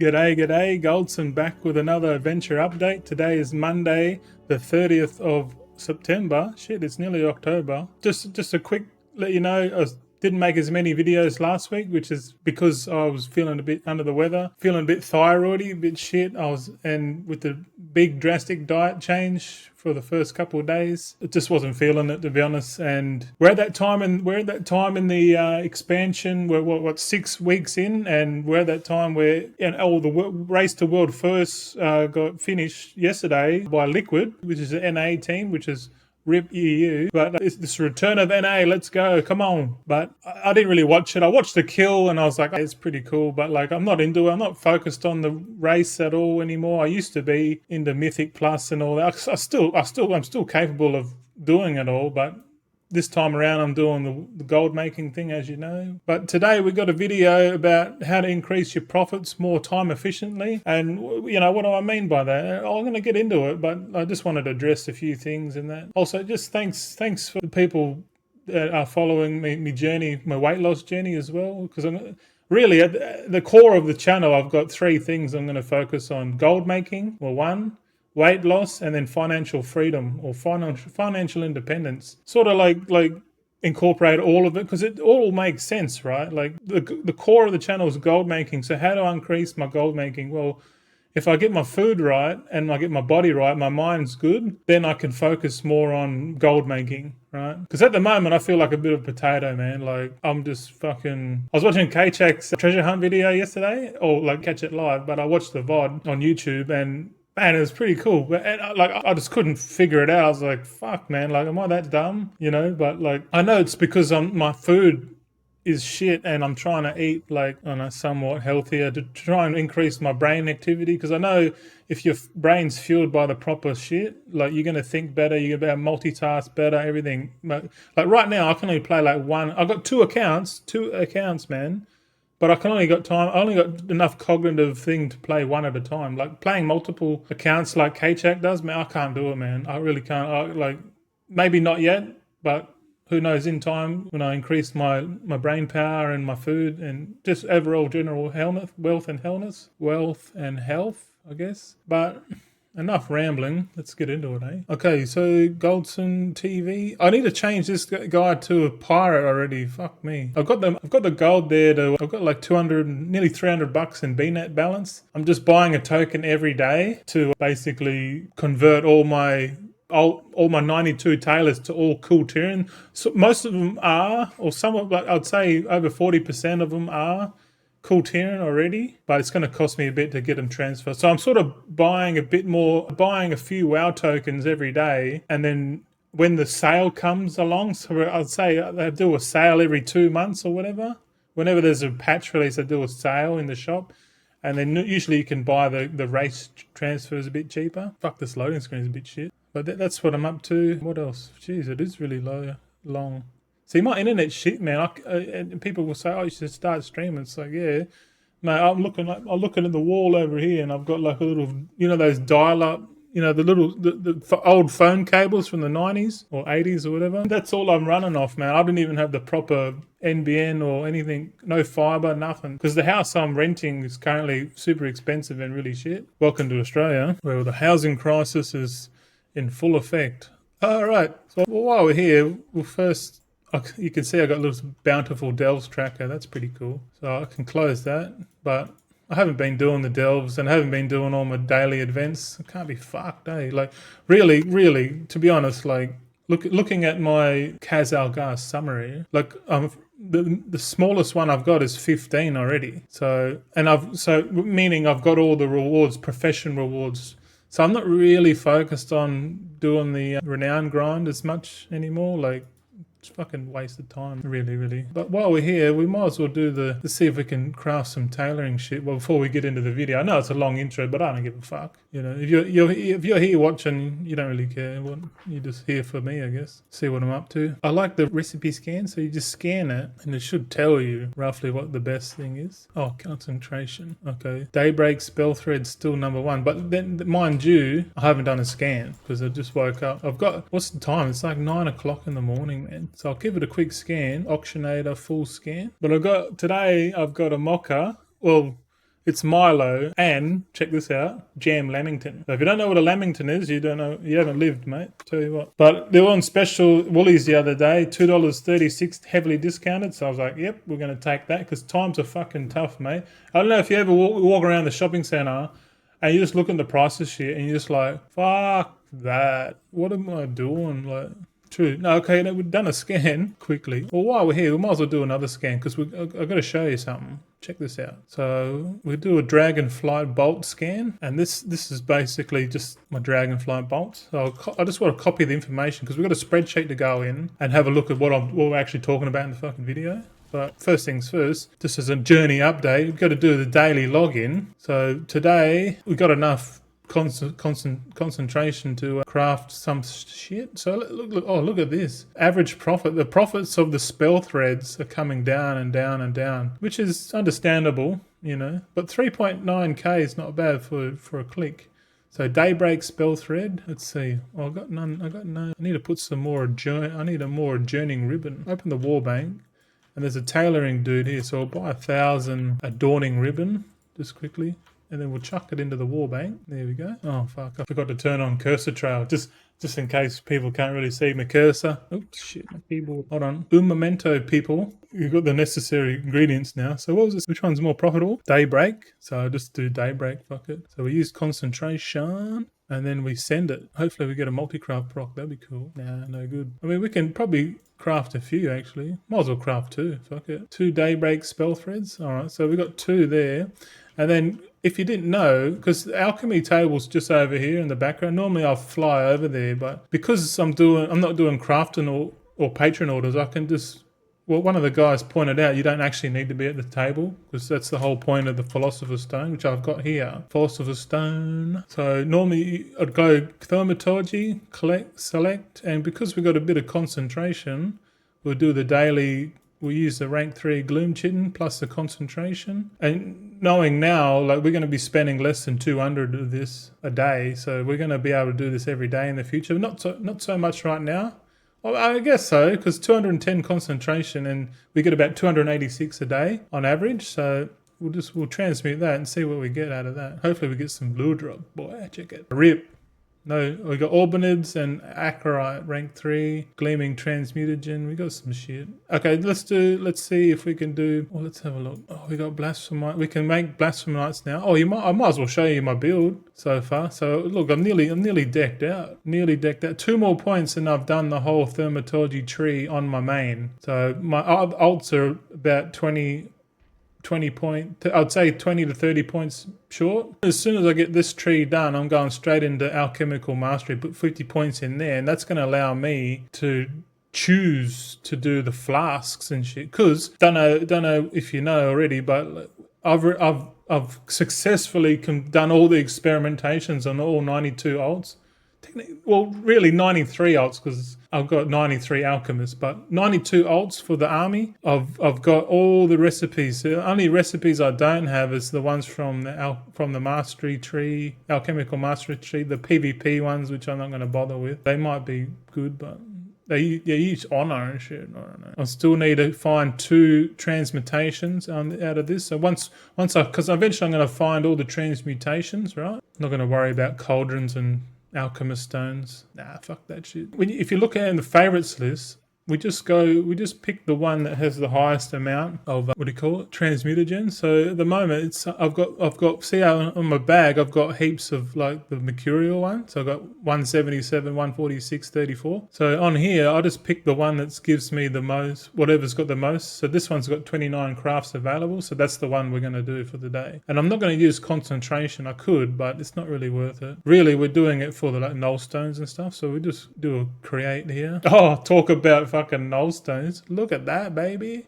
G'day, g'day, Goldson back with another adventure update. Today is Monday, the 30th of September. Shit, it's nearly October. Just a quick let you know, I didn't make as many videos last week, which is because I was feeling a bit under the weather, feeling a bit thyroidy, a bit shit. And with the big drastic diet change for the first couple of days, it just wasn't feeling it, to be honest. And we're at that time in the expansion. We're what 6 weeks in, and we're at that time where the race to world first got finished yesterday by Liquid, which is an NA team, which is RIP EU, but it's this return of NA, let's go, come on. But I didn't really watch it. I watched the kill and I was like, it's pretty cool, but like I'm not into it. I'm not focused on the race at all anymore. I used to be into Mythic Plus and all that. I'm still capable of doing it all, but this time around I'm doing the gold making thing, as you know. But today we got a video about how to increase your profits more time efficiently. And you know, what do I mean by that? I'm going to get into it, but I just wanted to address a few things in that. Also, just thanks for the people that are following me journey, my weight loss journey as well. Because I'm really at the core of the channel, I've got 3 things I'm going to focus on: gold making, well, 1, weight loss, and then financial freedom or financial independence. Sort of like incorporate all of it, because it all makes sense, right? Like the core of the channel is gold making. So how do I increase my gold making? Well, if I get my food right and I get my body right, my mind's good, then I can focus more on gold making, right? Because at the moment I feel like a bit of a potato, man. Like I'm just fucking. I was watching K-Chak's treasure hunt video yesterday, or like catch it live, but I watched the VOD on YouTube, and man, it was pretty cool. But I just couldn't figure it out. I was like, fuck, man, like, am I that dumb? You know, but like, I know it's because my food is shit and I'm trying to eat like on a somewhat healthier to try and increase my brain activity. Because I know if your brain's fueled by the proper shit, like you're going to think better, you're going to be able to multitask better, everything. Like right now, I can only play like one. I've got two accounts, man. But I only got enough cognitive thing to play one at a time. Like playing multiple accounts like K-Chak does, man, I can't do it, man. I really can't. Maybe not yet, but who knows, in time when I increase my brain power and my food and just overall general wealth and health, I guess. But enough rambling. Let's get into it, eh? Okay, so Goldson TV. I need to change this guy to a pirate already. Fuck me. I've got the gold there. I've got like 200, nearly $300 in BNet balance. I'm just buying a token every day to basically convert all my 92 tailors to all cool Tyrion. So most of them are, or some of, like I'd say over 40% of them are cool Tyrion already, but it's going to cost me a bit to get them transferred. So I'm sort of buying a few WoW tokens every day, and then when the sale comes along, so I'd say they do a sale every 2 months or whatever. Whenever there's a patch release, they do a sale in the shop, and then usually you can buy the race transfers a bit cheaper. Fuck, this loading screen is a bit shit. But that's what I'm up to. What else? Jeez, it is really long. See, my internet shit, man. And people will say, "Oh, you should start streaming." It's like, yeah, mate. I'm looking at the wall over here, and I've got like a little, those dial-up, the old phone cables from the 90s or 80s or whatever. That's all I'm running off, man. I didn't even have the proper NBN or anything, no fiber, nothing. Because the house I'm renting is currently super expensive and really shit. Welcome to Australia, where the housing crisis is in full effect. All right. So while we're here, you can see I got a little bountiful delves tracker. That's pretty cool. So I can close that, but I haven't been doing the delves and I haven't been doing all my daily events. I can't be fucked, eh? Like really, to be honest, like looking at my Kaz summary, like the smallest one I've got is 15 already. So meaning I've got all the rewards, profession rewards. So I'm not really focused on doing the renown grind as much anymore. Like, it's fucking wasted time, really. But while we're here, we might as well do let's see if we can craft some tailoring shit. Well, before we get into the video, I know it's a long intro, but I don't give a fuck. If you're here watching, you don't really care. Well, you're just here for me, I guess. See what I'm up to. I like the recipe scan, so you just scan it, and it should tell you roughly what the best thing is. Oh, concentration. Okay. Daybreak spell thread still number 1, but then, mind you, I haven't done a scan because I just woke up. What's the time? It's like 9 o'clock in the morning, man. So I'll give it a quick scan. Auctionator full scan. But I've got a mocha. Well, It's Milo and, check this out, Jam Lamington. So if you don't know what a Lamington is, you don't know, you haven't lived, mate. Tell you what. But they were on special Woolies the other day, $2.36, heavily discounted. So I was like, yep, we're going to take that because times are fucking tough, mate. I don't know if you ever walk around the shopping centre and you just look at the prices shit and you're just like, fuck that. What am I doing? Like, true. No, okay, no, we've done a scan quickly. Well, while we're here, we might as well do another scan because I've got to show you something. Check this out. So we do a Dragonflight bolt scan, and this is basically just my Dragonflight bolts. So I just want to copy the information because we've got a spreadsheet to go in and have a look at what we're actually talking about in the fucking video. But first things first, just as a journey update, we've got to do the daily login. So today we got enough concentration to craft some shit. So look at this. Average profit. The profits of the spell threads are coming down and down and down, which is understandable, you know. But 3.9k is not bad for a click. So daybreak spell thread. Let's see. Oh, I got none. I need to put some more. I need a more adjourning ribbon. Open the war bank, and there's a tailoring dude here. So I'll buy 1,000 adorning ribbon just quickly. And then we'll chuck it into the war bank. There we go. Oh, fuck. I forgot to turn on cursor trail. Just in case people can't really see my cursor. Oops, shit, my keyboard. Hold on. Memento, people. You've got the necessary ingredients now. So what was this? Which one's more profitable? Daybreak. So I'll just do daybreak. Fuck it. So we use concentration. And then we send it. Hopefully we get a multi-craft proc. That'd be cool. Nah, no good. I mean, we can probably craft a few, actually. Might as well craft 2. Fuck it. 2 daybreak spell threads. All right, so we got 2 there. And then, if you didn't know, because the alchemy table's just over here in the background. Normally I'll fly over there, but because I'm not doing crafting or patron orders, I can just... Well, one of the guys pointed out you don't actually need to be at the table because that's the whole point of the Philosopher's Stone, which I've got here. Philosopher's Stone. So normally I'd go Thaumaturgy, select, and because we've got a bit of concentration, we'll do the daily... We use the rank 3 Gloom Chitin plus the concentration. And knowing now, like we're going to be spending less than 200 of this a day, so we're going to be able to do this every day in the future. Not so much right now. Well, I guess so, because 210 concentration and we get about 286 a day on average. So we'll transmute that and see what we get out of that. Hopefully we get some blue drop. Boy, check it. Rip. No, we got Albanids and Acarite, rank 3, Gleaming Transmutagen. We got some shit. Okay, let's see if we can do... Oh, let's have a look. Oh, we got Blasphemite. We can make Blasphemites now. Oh, I might as well show you my build so far. So, look, I'm nearly decked out. 2 more points and I've done the whole Thaumaturgy tree on my main. So, my alts are about 20 I'd say 20 to 30 points short. As soon as I get this tree done, I'm going straight into Alchemical Mastery, put 50 points in there, and that's going to allow me to choose to do the flasks and shit. Because don't know if you know already, but I've successfully done all the experimentations on all 92 alts. Well, really 93 alts because I've got 93 alchemists, but 92 alts for the army. I've got all the recipes. The only recipes I don't have is the ones from the mastery tree, alchemical mastery tree, the PvP ones, which I'm not going to bother with. They might be good, but they use honor and shit. I don't know. I still need to find 2 transmutations out of this. So because eventually I'm going to find all the transmutations, right? I'm not going to worry about cauldrons and alchemist stones. Nah, fuck that shit. If you look at it in the favorites list, we just pick the one that has the highest amount of transmutagen. So at the moment I've got see how on my bag I've got heaps of like the mercurial one. So I've got 177, 146, 34. So on here I just pick the one that gives me the most, whatever's got the most. So this one's got 29 crafts available. So that's the one we're going to do for the day. And I'm not going to use concentration. I could, but it's not really worth it. Really, we're doing it for the like null stones and stuff. So we just do a create here. Oh, talk about fucking null stones. Look at that, baby.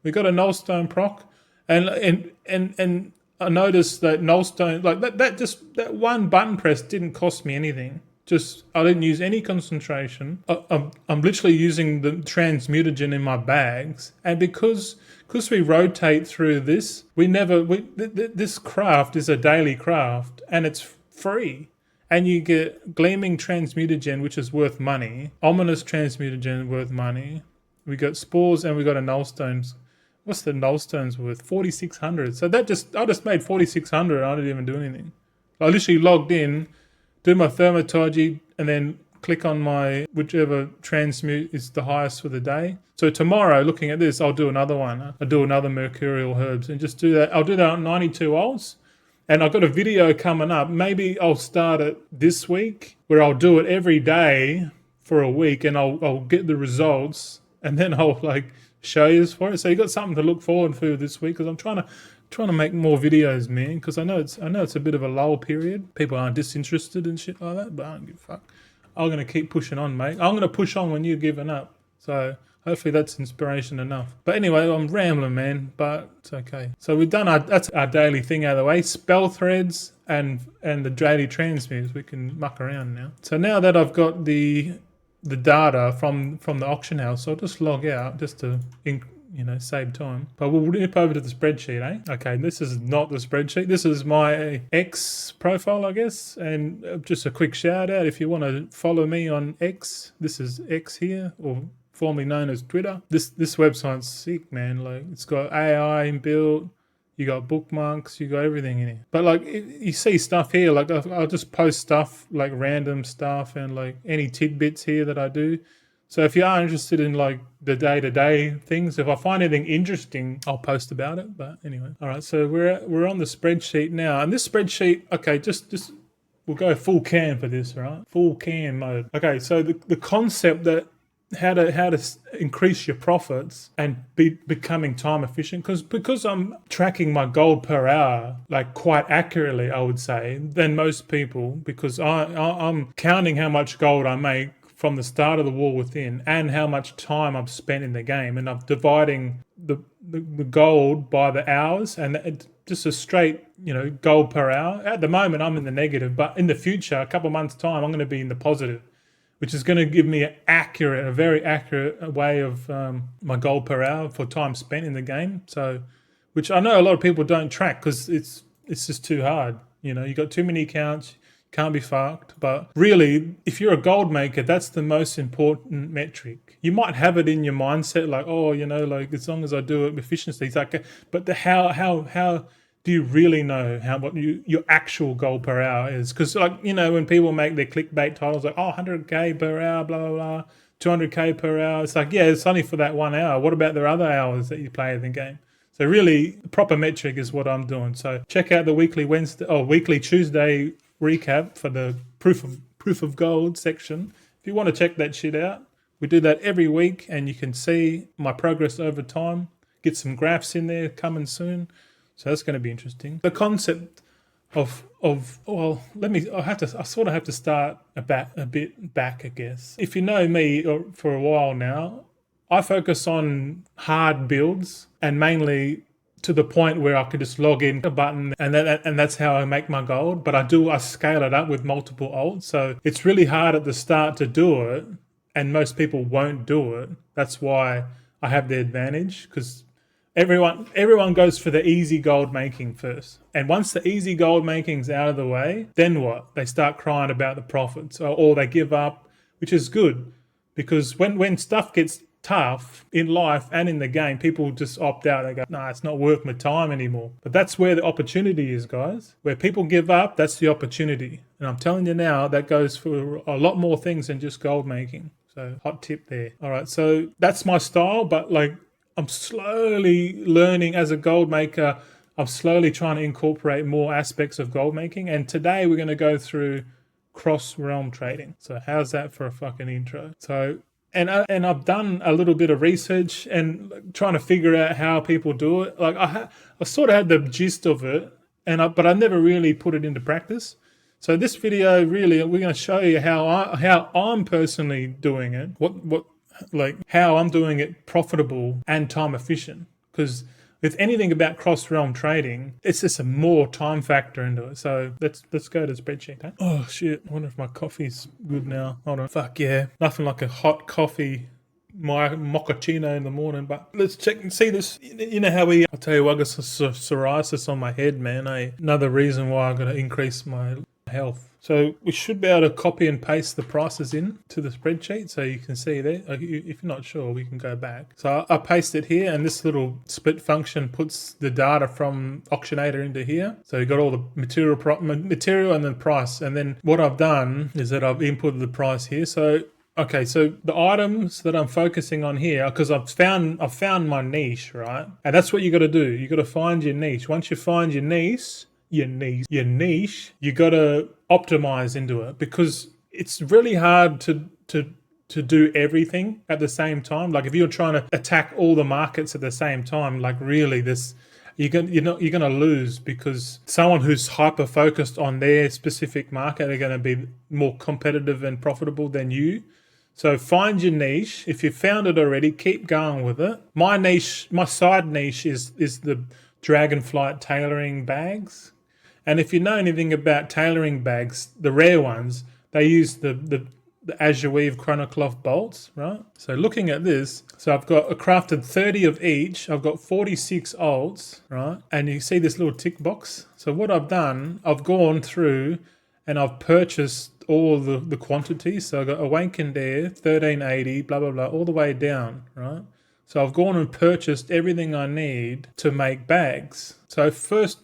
We got a null stone proc, and I noticed that null stone, like that one button press didn't cost me anything. Just I didn't use any concentration. I'm literally using the transmutagen in my bags, and because we rotate through this, this craft is a daily craft, and it's free. And you get Gleaming Transmutagen, which is worth money. Ominous Transmutagen, worth money. We got Spores and we got a Null Stones. What's the null stones worth? 4,600. So I just made 4,600. I didn't even do anything. I literally logged in, do my thermatology, and then click on my whichever transmute is the highest for the day. So tomorrow, looking at this, I'll do another one. I'll do another mercurial herbs and just do that. I'll do that on 92 volts. And I've got a video coming up. Maybe I'll start it this week where I'll do it every day for a week, and I'll get the results, and then I'll like show you for it. So you got something to look forward to this week, because I'm trying to make more videos, man. Because I know it's a bit of a lull period. People aren't disinterested and shit like that, but I don't give a fuck. I'm gonna keep pushing on, mate. I'm gonna push on when you're giving up. So hopefully that's inspiration enough. But anyway, I'm rambling, man, but it's okay. So we've done that's our daily thing out of the way. Spell threads and the daily transmutes. We can muck around now. So now that I've got the data from the auction house, I'll just log out just to save time. But we'll nip over to the spreadsheet, eh? Okay, this is not the spreadsheet. This is my X profile, I guess. And just a quick shout out, if you want to follow me on X, this is X here, or formerly known as Twitter. This website's sick, man. Like, it's got AI inbuilt. You got bookmarks, you got everything in here. But like, you see stuff here, like I'll just post stuff, like random stuff, and like any tidbits here that I do. So if you are interested in like the day-to-day things, if I find anything interesting, I'll post about it. But anyway, all right. So we're on the spreadsheet now, and this spreadsheet, okay, just we'll go full can for this, right? Full can mode. Okay, so the concept that how to increase your profits and becoming time efficient, because I'm tracking my gold per hour like quite accurately, I would say, than most people, because I'm counting how much gold I make from the start of the war within and how much time I've spent in the game, and I'm dividing the gold by the hours, and it's just a straight gold per hour. At the moment I'm in the negative, but in the future, a couple of months time, I'm going to be in the positive, which is going to give me a very accurate way of my gold per hour for time spent in the game. So, which I know a lot of people don't track because it's just too hard. You got too many accounts, can't be fucked. But really, if you're a gold maker, that's the most important metric. You might have it in your mindset, like, like as long as I do it with efficiency, it's like, but how do you really know what your actual goal per hour is? Because when people make their clickbait titles like, 100k per hour, blah, blah, blah, 200k per hour. It's like, yeah, it's only for that 1 hour. What about the other hours that you play in the game? So really, the proper metric is what I'm doing. So check out the weekly Tuesday recap for the proof of gold section. If you want to check that shit out, we do that every week, and you can see my progress over time. Get some graphs in there coming soon. So that's going to be interesting. The concept I sort of have to start a bit back, I guess. If you know me for a while now, I focus on hard builds, and mainly to the point where I could just log in a button and that's how I make my gold. But I scale it up with multiple alts. So it's really hard at the start to do it, and most people won't do it. That's why I have the advantage, because everyone goes for the easy gold making first. And once the easy gold making's out of the way, then what? They start crying about the profits, or they give up, which is good, because when stuff gets tough in life and in the game, people just opt out. They go, nah, it's not worth my time anymore. But that's where the opportunity is, guys. Where people give up, that's the opportunity. And I'm telling you now, that goes for a lot more things than just gold making. So hot tip there. All right, so that's my style, but like, I'm slowly learning as a gold maker. I'm slowly trying to incorporate more aspects of gold making. And today we're going to go through cross-realm trading. So how's that for a fucking intro? So, and I've done a little bit of research and trying to figure out how people do it. Like I sort of had the gist of it, but I never really put it into practice. So this video, really, we're going to show you how I'm personally doing it. How I'm doing it profitable and time efficient. Because with anything about cross-realm trading, it's just a more time factor into it. So let's go to the spreadsheet. Huh? Oh shit! I wonder if my coffee's good now. Hold on. Fuck yeah! Nothing like a hot coffee, my mochaccino in the morning. But let's check and see this. You know how I'll tell you, I got some psoriasis on my head, man. Another reason why I'm gonna increase my health. So we should be able to copy and paste the prices in to the spreadsheet so you can see there. If you're not sure, we can go back. So I paste it here, and this little split function puts the data from Auctionator into here. So you've got all the material and then price. And then what I've done is that I've inputted the price here. So okay, so the items that I'm focusing on here, because I've found my niche, right? And that's what you got to do. You got to find your niche. Once you find your niche, you got to optimize into it, because it's really hard to do everything at the same time. Like if you're trying to attack all the markets at the same time, like really you're gonna lose, because someone who's hyper focused on their specific market are going to be more competitive and profitable than you. So find your niche. If you've found it already, keep going with it. My side niche is the Dragonflight tailoring bags. And if you know anything about tailoring bags, the rare ones, they use the Azure Weave Chronocloth bolts, right? So looking at this, so I've crafted 30 of each. I've got 46 alts, right? And you see this little tick box. So what I've done, I've gone through and I've purchased all the quantities. So I've got Awakened Air, 1380, blah, blah, blah, all the way down, right? So I've gone and purchased everything I need to make bags. So first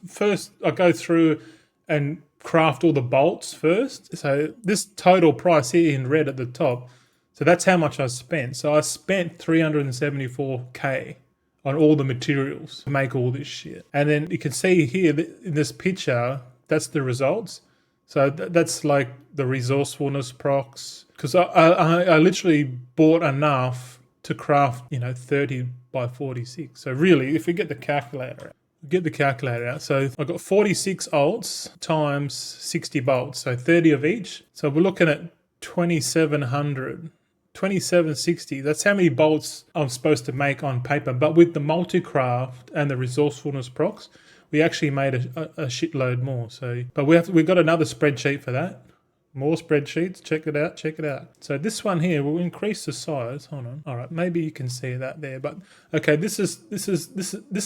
I go through and craft all the bolts first. So this total price here in red at the top, so that's how much I spent. So I spent 374k on all the materials to make all this shit. And then you can see here in this picture, that's the results. So that's like the resourcefulness procs. Because I literally bought enough to craft, 30 by 46. So really, if we get the calculator out. So I've got 46 alts times 60 bolts, so 30 of each. So we're looking at 2,700, 2,760. That's how many bolts I'm supposed to make on paper. But with the multi-craft and the resourcefulness procs, we actually made a shitload more. So, but we've got another spreadsheet for that. More spreadsheets. Check it out. So this one here will increase the size. Hold on. All right, maybe you can see that there. But okay, this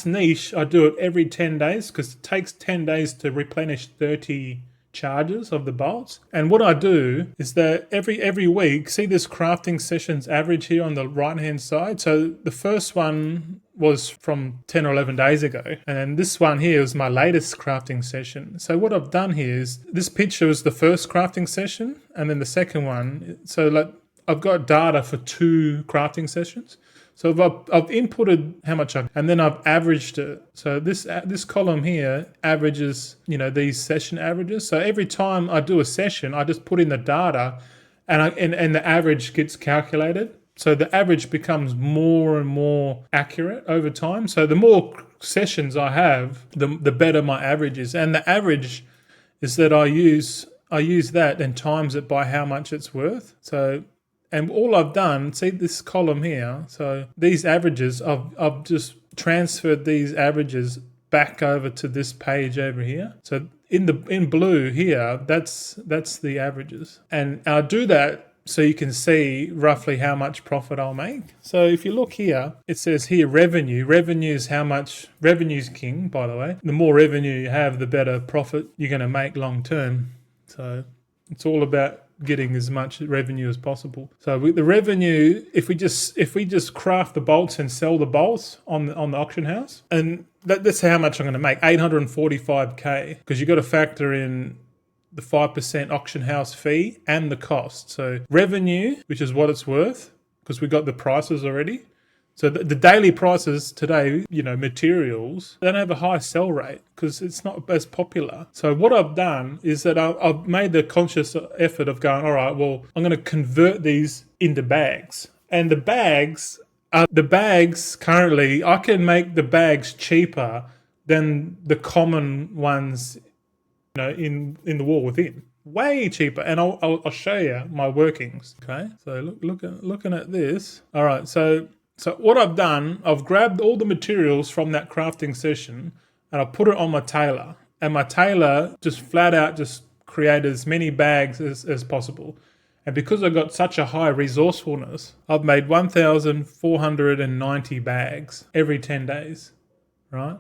niche. I do it every 10 days because it takes 10 days to replenish 30 charges of the bolts. And what I do is that every week, see this crafting sessions average here on the right hand side. So the first one was from 10 or 11 days ago, and then this one here is my latest crafting session. So what I've done here is this picture is the first crafting session, and then the second one. So like I've got data for 2 crafting sessions. So I've inputted how much and then I've averaged it. So this column here averages, these session averages. So every time I do a session, I just put in the data, and the average gets calculated. So the average becomes more and more accurate over time. So the more sessions I have, the better my average is. And the average is that I use that and times it by how much it's worth. So, and all I've done, see this column here. So these averages, I've just transferred these averages back over to this page over here. So in blue here, that's the averages. And I do that so you can see roughly how much profit I'll make. So if you look here, it says here revenue. Revenue is how much, revenue's king, by the way. The more revenue you have, the better profit you're going to make long term. So it's all about getting as much revenue as possible. So with the revenue, if we just craft the bolts and sell the bolts on the auction house, and that's how much I'm going to make, 845k, because you got to factor in the 5% auction house fee and the cost. So revenue, which is what it's worth, because we got the prices already. So the daily prices today, materials, they don't have a high sell rate because it's not as popular. So what I've done is that I've made the conscious effort of going, all right, well, I'm going to convert these into bags. And the bags currently, I can make the bags cheaper than the common ones in the wall within, way cheaper, and I'll show you my workings. Okay, so looking at this. All right, so what I've done, I've grabbed all the materials from that crafting session and I put it on my tailor, and my tailor just flat out just created as many bags as possible. And because I've got such a high resourcefulness, I've made 1,490 bags every 10 days, right?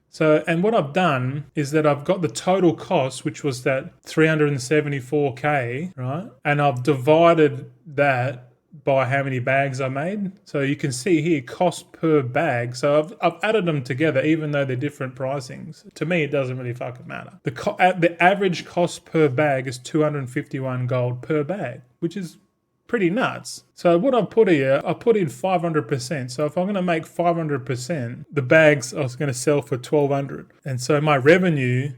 So, and what I've done is that I've got the total cost, which was that 374K, right? And I've divided that by how many bags I made. So you can see here cost per bag. So I've added them together, even though they're different pricings. To me, it doesn't really fucking matter. The average cost per bag is 251 gold per bag, which is pretty nuts. So what I've put here, I put in 500%. So if I'm going to make 500%, the bags I was going to sell for 1,200. And so my revenue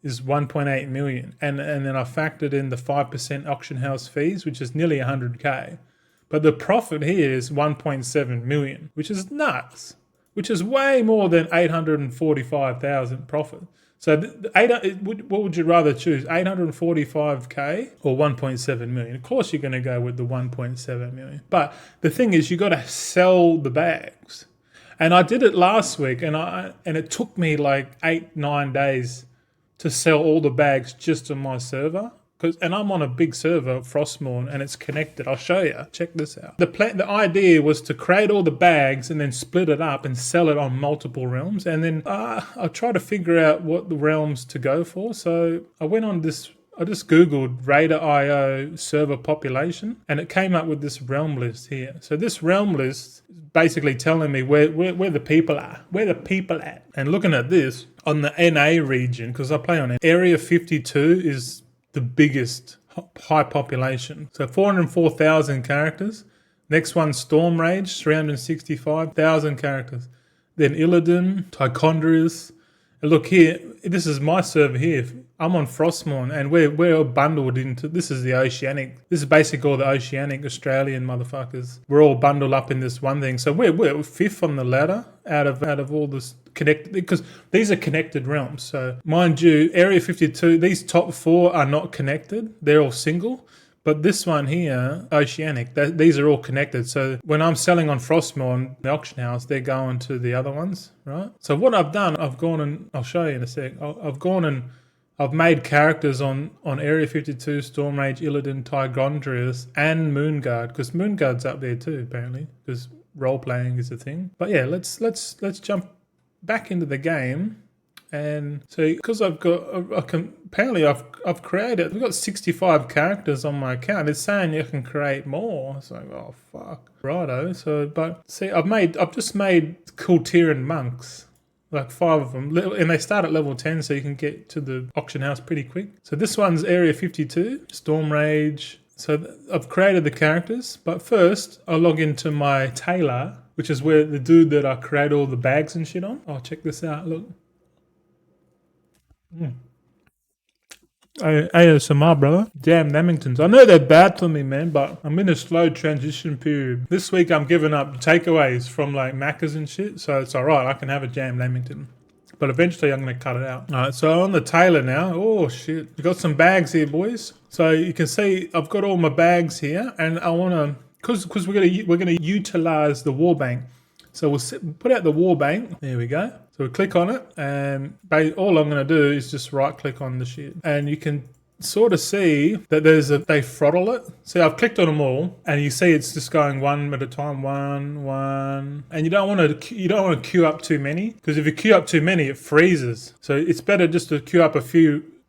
is 1.8 million. And then I factored in the 5% auction house fees, which is nearly 100K. But the profit here is 1.7 million, which is nuts, which is way more than 845,000 profit. So what would you rather choose, 845K or 1.7 million? Of course you're going to go with the 1.7 million. But the thing is, you got to sell the bags. And I did it last week, and it took me like 8-9 days to sell all the bags just on my server. And I'm on a big server, Frostmourne, and it's connected. I'll show you. Check this out. The idea was to create all the bags and then split it up and sell it on multiple realms. And then I'll try to figure out what the realms to go for. So I went on this. I just Googled Raider.io server population, and it came up with this realm list here. So this realm list is basically telling me where the people are, where the people at. And looking at this, on the NA region, because I play on Area 52 is the biggest high population. So 404,000 characters. Next one, Storm Rage, 365,000 characters. Then Illidan, Tichondrius. And look here, this is my server here. I'm on Frostmourne, and we're bundled into, this is the Oceanic. This is basically all the Oceanic Australian motherfuckers. We're all bundled up in this one thing. So we're fifth on the ladder out of all this connected, because these are connected realms. So mind you, Area 52, these top four are not connected. They're all single. But this one here, Oceanic, these are all connected. So when I'm selling on Frostmourne, the auction house, they're going to the other ones, right? So what I've done, I've gone and, I'll show you in a sec. I've gone and I've made characters on Area 52, Storm Rage, Illidan, Tichondrius, and Moonguard, because Moonguard's up there too, apparently, because role-playing is a thing. But yeah, let's jump back into the game. And so, because I've created, we've got 65 characters on my account. It's saying you can create more. It's like, oh fuck, righto. So, but see, I've just made Kultiran monks, like 5 of them, and they start at level 10, so you can get to the auction house pretty quick. So this one's Area 52, Storm Rage. So I've created the characters, but first I'll log into my tailor, which is where the dude that I create all the bags and shit on. Oh, check this out. Look. ASMR, brother. Damn Lamingtons. I know they're bad for me, man, but I'm in a slow transition period. This week I'm giving up takeaways from like Macca's and shit, so it's alright. I can have a jam Lamington. But eventually I'm going to cut it out. Alright, so on the tailor now. Oh, shit. We got some bags here, boys. So you can see I've got all my bags here, and I want to, because we're going to utilize the war bank. So we'll put out the war bank. There we go. So we click on it, and all I'm going to do is just right click on the shit. And you can sort of see that they throttle it. See, I've clicked on them all, and you see it's just going one at a time, one. And you don't want to queue up too many, because if you queue up too many, it freezes. So it's better just to queue up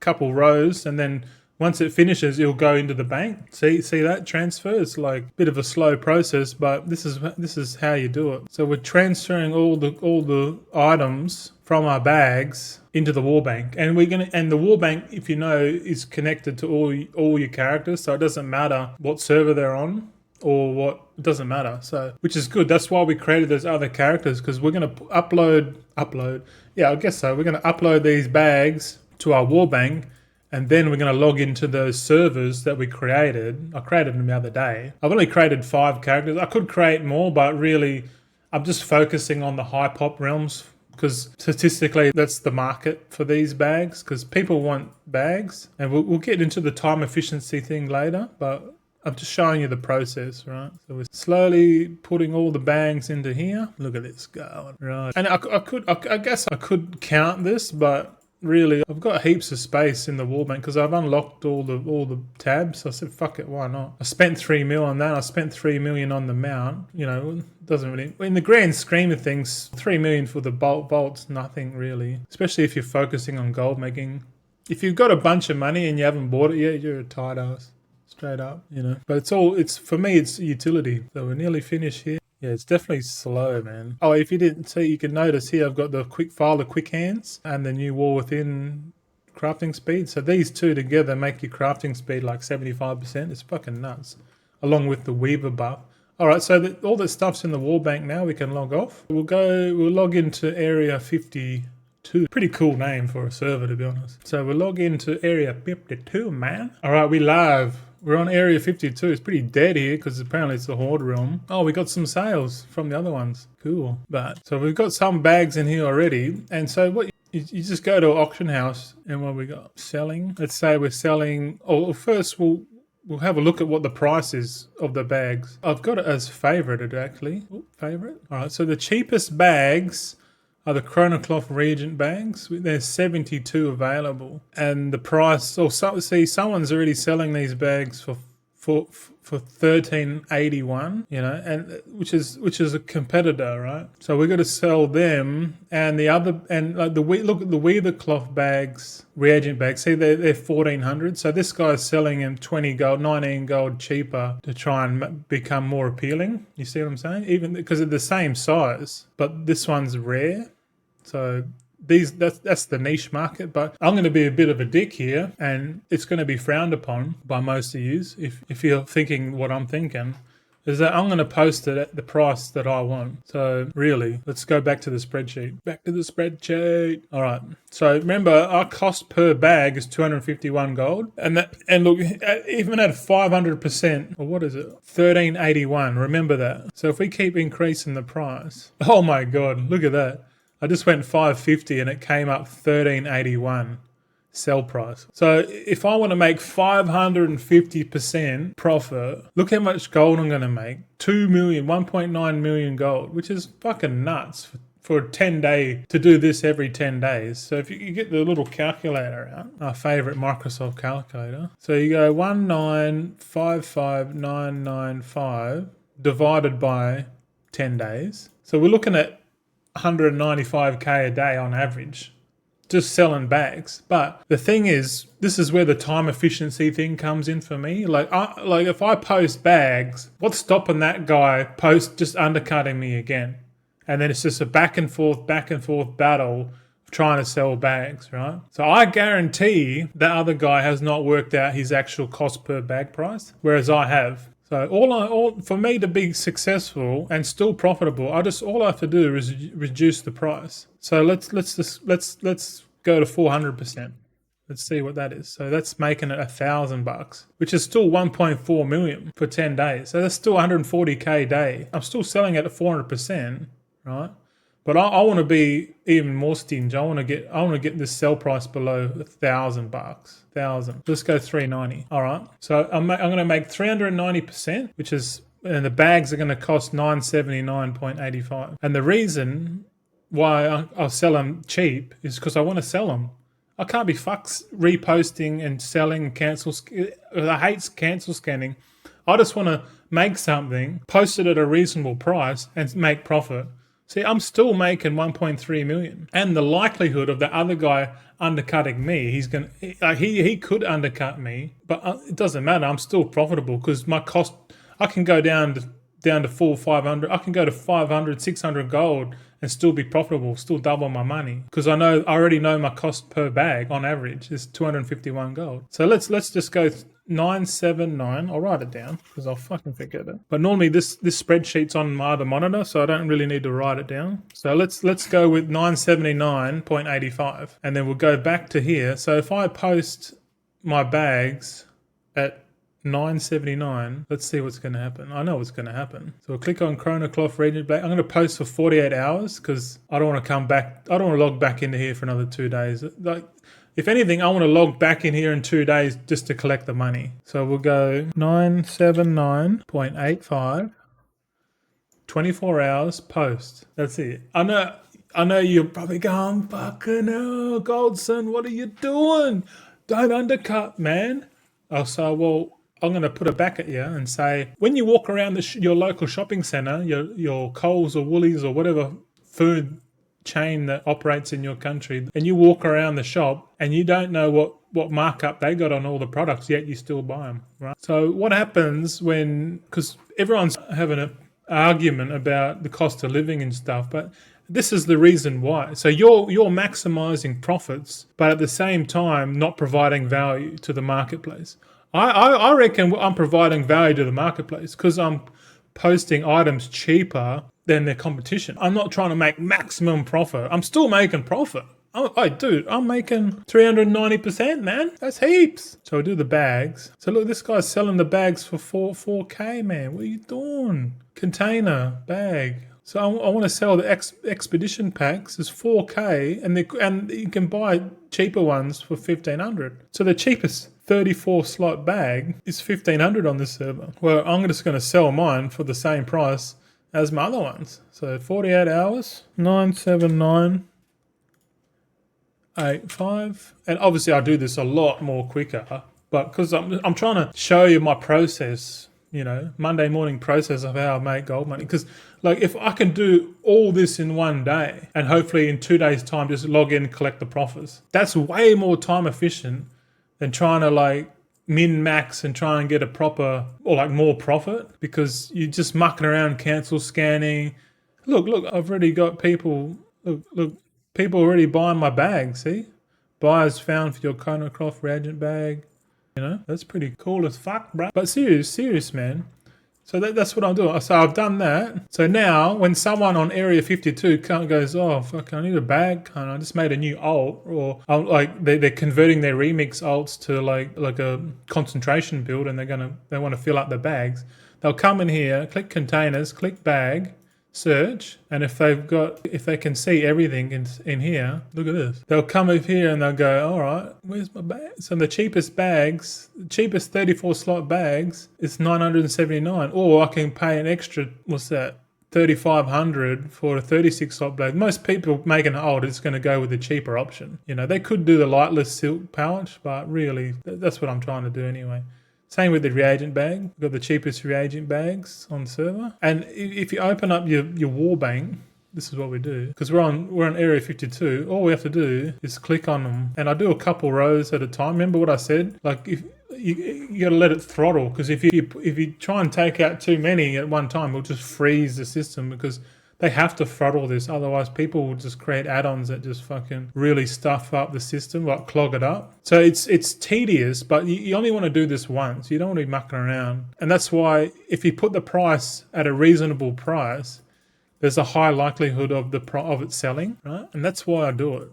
couple rows, and then once it finishes, it'll go into the bank. See that transfer? It's like a bit of a slow process, but this is how you do it. So we're transferring all the items from our bags into the war bank, and the war bank, if you know, is connected to all your characters, so it doesn't matter what server they're on or what. It doesn't matter. So, which is good. That's why we created those other characters, because we're going to upload. Yeah, I guess so. We're going to upload these bags to our war bank. And then we're going to log into those servers that we created. I created them the other day. I've only created 5 characters. I could create more, but really I'm just focusing on the high pop realms, because statistically that's the market for these bags, because people want bags. And we'll get into the time efficiency thing later, but I'm just showing you the process, right? So we're slowly putting all the bags into here. Look at this going, right? And I guess I could count this, but really. I've got heaps of space in the wall bank because I've unlocked all the tabs. So I said, fuck it, why not? I spent 3 mil on that. I spent 3 million on the mount. You know, doesn't really, in the grand scheme of things, 3 million for the bolts, nothing really. Especially if you're focusing on gold making. If you've got a bunch of money and you haven't bought it yet, you're a tight ass. Straight up, you know. But it's for me, it's utility. So we're nearly finished here. Yeah, it's definitely slow, man. Oh, if you didn't see, you can notice here I've got the quick hands, and the new wall within crafting speed. So these two together make your crafting speed like 75%. It's fucking nuts. Along with the weaver buff. All right, so all the stuff's in the wall bank now. We can log off. We'll log into area 52. Pretty cool name for a server, to be honest. So we'll log into area 52, man. All right, we live. We're on area 52. It's pretty dead here because apparently it's the horde realm. Oh, we got some sales from the other ones. Cool. But so we've got some bags in here already. And so what you just go to an auction house, and what we got? Selling. Let's say we're selling. Oh, first we'll have a look at what the price is of the bags. I've got it as favorited actually. Favorite. All right. So the cheapest bags are the Chronocloth Regent bags. There's 72 available, and the price. See, someone's already selling these bags for 1381. You know, and which is a competitor, right? So we're going to sell them, and the other, and like look at the Weaver cloth bags, reagent bags. See, they're 1400. So this guy's selling them 20 gold, 19 gold cheaper to try and become more appealing. You see what I'm saying? Even because they're the same size, but this one's rare. So that's the niche market. But I'm going to be a bit of a dick here, and it's going to be frowned upon by most of you if you're thinking what I'm thinking. Is that I'm going to post it at the price that I want. So really, let's go back to the spreadsheet. Back to the spreadsheet. All right. So remember, our cost per bag is 251 gold, and look, even at 500%, or what is it, 1381. Remember that. So if we keep increasing the price, oh my god, look at that. I just went 550 and it came up 1381. Sell price. So if I want to make 550% profit, look how much gold I'm going to make. 2 million, 1.9 million gold, which is fucking nuts for a 10-day, to do this every 10 days. So if you get the little calculator out, our favorite Microsoft calculator. So you go 1955995 divided by 10 days. So we're looking at 195k a day on average. Just selling bags. But the thing is, this is where the time efficiency thing comes in for me. Like if I post bags, what's stopping that guy just undercutting me again? And then it's just a back and forth battle of trying to sell bags, right? So I guarantee that other guy has not worked out his actual cost per bag price, whereas I have. So all for me to be successful and still profitable, all I have to do is reduce the price. So let's go to 400%. Let's see what that is. So that's making it $1,000, which is still 1.4 million for 10 days. So that's still 140k a day. I'm still selling it at 400%, right? But I want to be even more stingy. I want to get this sell price below $1,000. 1,000. Let's go 390. All right. So I'm going to make 390%, and the bags are going to cost 979.85. And the reason why I'll sell them cheap is because I want to sell them. I can't be fucks reposting and selling cancel. I hate cancel scanning. I just want to make something, post it at a reasonable price, and make profit. See, I'm still making 1.3 million, and the likelihood of the other guy undercutting me, he could undercut me, but it doesn't matter. I'm still profitable because my cost, I can go down to full 500. I can go to 500, 600 gold and still be profitable, still double my money, because I already know my cost per bag on average is 251 gold. So let's just go 979. I'll write it down because I'll fucking forget it. But normally this spreadsheet's on my other monitor, so I don't really need to write it down. So let's go with 979.85, and then we'll go back to here. So if I post my bags at 979, let's see what's going to happen. I know what's going to happen. So we'll click on Chronocloth Regent Black. I'm going to post for 48 hours because I don't want to come back. I don't want to log back into here for another 2 days. Like, if anything, I want to log back in here in 2 days just to collect the money. So we'll go 979.85, 24 hours post. That's it. I know I know you're probably going, fucking hell, Goldson, what are you doing? Don't undercut, man. I'll say, well, I'm going to put it back at you and say, when you walk around your local shopping centre, your Coles or Woolies or whatever food chain that operates in your country, and you walk around the shop and you don't know what markup they got on all the products, yet you still buy them, right? So what happens because everyone's having an argument about the cost of living and stuff, but this is the reason why. So you're maximizing profits, but at the same time not providing value to the marketplace. I reckon I'm providing value to the marketplace because I'm posting items cheaper than their competition. I'm not trying to make maximum profit. I'm still making profit. Dude, I'm making 390%, man. That's heaps. So I do the bags. So look, this guy's selling the bags for 4K, man. What are you doing? Container, bag. So I want to sell the expedition packs as 4K, and you can buy cheaper ones for 1,500. So the cheapest 34 slot bag is 1,500 on this server. Well, I'm just going to sell mine for the same price as my other ones. So 48 hours, 979.85, and obviously I do this a lot more quicker, but because I'm trying to show you my process. Monday morning process of how I make gold money. Because if I can do all this in one day and hopefully in 2 days' time just log in and collect the profits, that's way more time efficient than trying to min-max and try and get a proper or more profit, because you're just mucking around, cancel scanning. Look, I've already got people, people already buying my bag, see? Buyers found for your Conocroft reagent bag. That's pretty cool as fuck, bro. But serious, man. So that's what I'm doing. So I've done that. So now when someone on Area 52 goes, oh, fuck, I need a bag. I just made a new alt. Or they're converting their remix alts to like a concentration build, and they want to fill up the bags. They'll come in here, click containers, click bag, search, and if they can see everything in here, look at this. They'll come over here and they'll go, all right, where's my bag? So the cheapest 34 slot bags is 979, or I can pay an extra, what's that, 3,500 for a 36 slot bag. Most people making it old is going to go with the cheaper option. They could do the lightless silk pouch, but really that's what I'm trying to do anyway. Same with the reagent bag. We've got the cheapest reagent bags on server. And if you open up your war bank, this is what we do. Because we're on Area 52, all we have to do is click on them. And I do a couple rows at a time. Remember what I said? If you got to let it throttle, because if you try and take out too many at one time, it'll just freeze the system, because they have to throttle this. Otherwise, people will just create add-ons that just fucking really stuff up the system, clog it up. So it's tedious, but you only want to do this once. You don't want to be mucking around. And that's why if you put the price at a reasonable price, there's a high likelihood of it selling, right? And that's why I do it.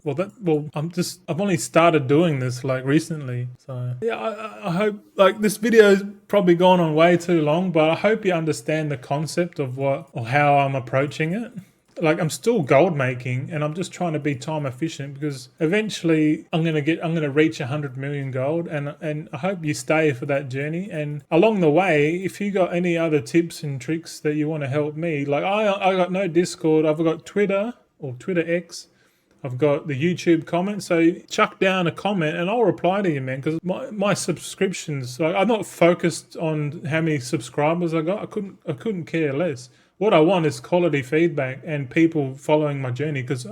I've only started doing this recently. So yeah, I hope this video's probably gone on way too long, but I hope you understand the concept of how I'm approaching it. I'm still gold making, and I'm just trying to be time efficient, because eventually I'm gonna reach 100 million gold, and I hope you stay for that journey. And along the way, if you got any other tips and tricks that you want to help me, I got no Discord, I've got Twitter or Twitter X. I've got the YouTube comments, so chuck down a comment and I'll reply to you, man, because my subscriptions, I'm not focused on how many subscribers I got. I couldn't care less. What I want is quality feedback and people following my journey, because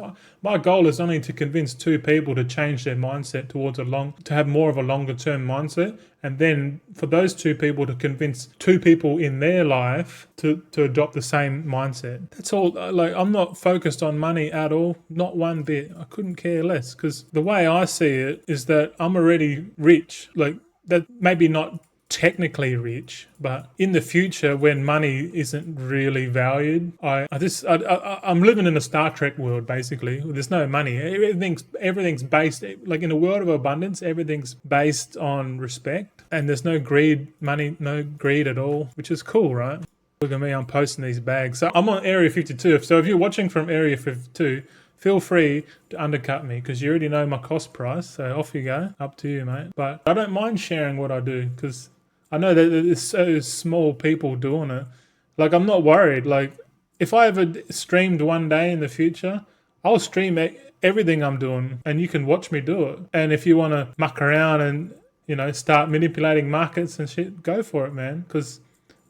my goal is only to convince 2 people to change their mindset towards to have more of a longer term mindset, and then for those 2 people to convince 2 people in their life to adopt the same mindset. That's all. I'm not focused on money at all, not one bit. I couldn't care less, because the way I see it is that I'm already rich. That maybe not technically rich, but in the future when money isn't really valued, I'm living in a Star Trek world, basically. There's no money. Everything's based, in a world of abundance, everything's based on respect, and there's no greed at all, which is cool, right? Look at me, I'm posting these bags. So I'm on Area 52, so if you're watching from Area 52, feel free to undercut me, because you already know my cost price, so off you go. Up to you, mate. But I don't mind sharing what I do, because I know that there's so small people doing it. I'm not worried. If I ever streamed one day in the future, I'll stream everything I'm doing, and you can watch me do it. And if you want to muck around and, you know, start manipulating markets and shit, go for it, man. Because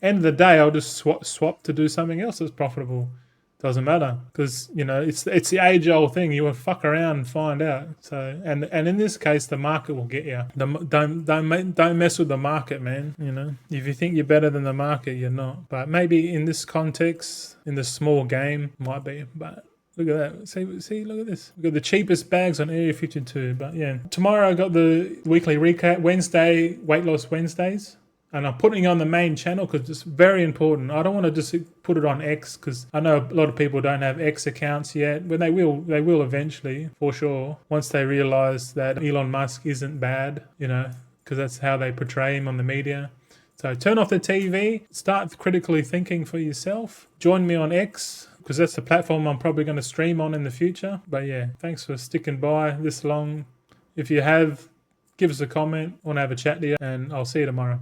end of the day, I'll just swap to do something else that's profitable. Doesn't matter, because, you know, it's the age-old thing. You will fuck around and find out. So, and in this case, the market will get you. Don't mess with the market, man. You know, if you think you're better than the market, you're not. But maybe in this context, in the small game, might be. But look at that. See, look at this. We've got the cheapest bags on Area 52. But yeah, tomorrow I got the weekly recap. Wednesday, weight loss Wednesdays. And I'm putting it on the main channel because it's very important. I don't want to just put it on X, because I know a lot of people don't have X accounts yet. But they will eventually, for sure, once they realize that Elon Musk isn't bad, you know, because that's how they portray him on the media. So turn off the TV, start critically thinking for yourself. Join me on X, because that's the platform I'm probably going to stream on in the future. But yeah, thanks for sticking by this long. If you have, give us a comment. I want to have a chat to you, and I'll see you tomorrow.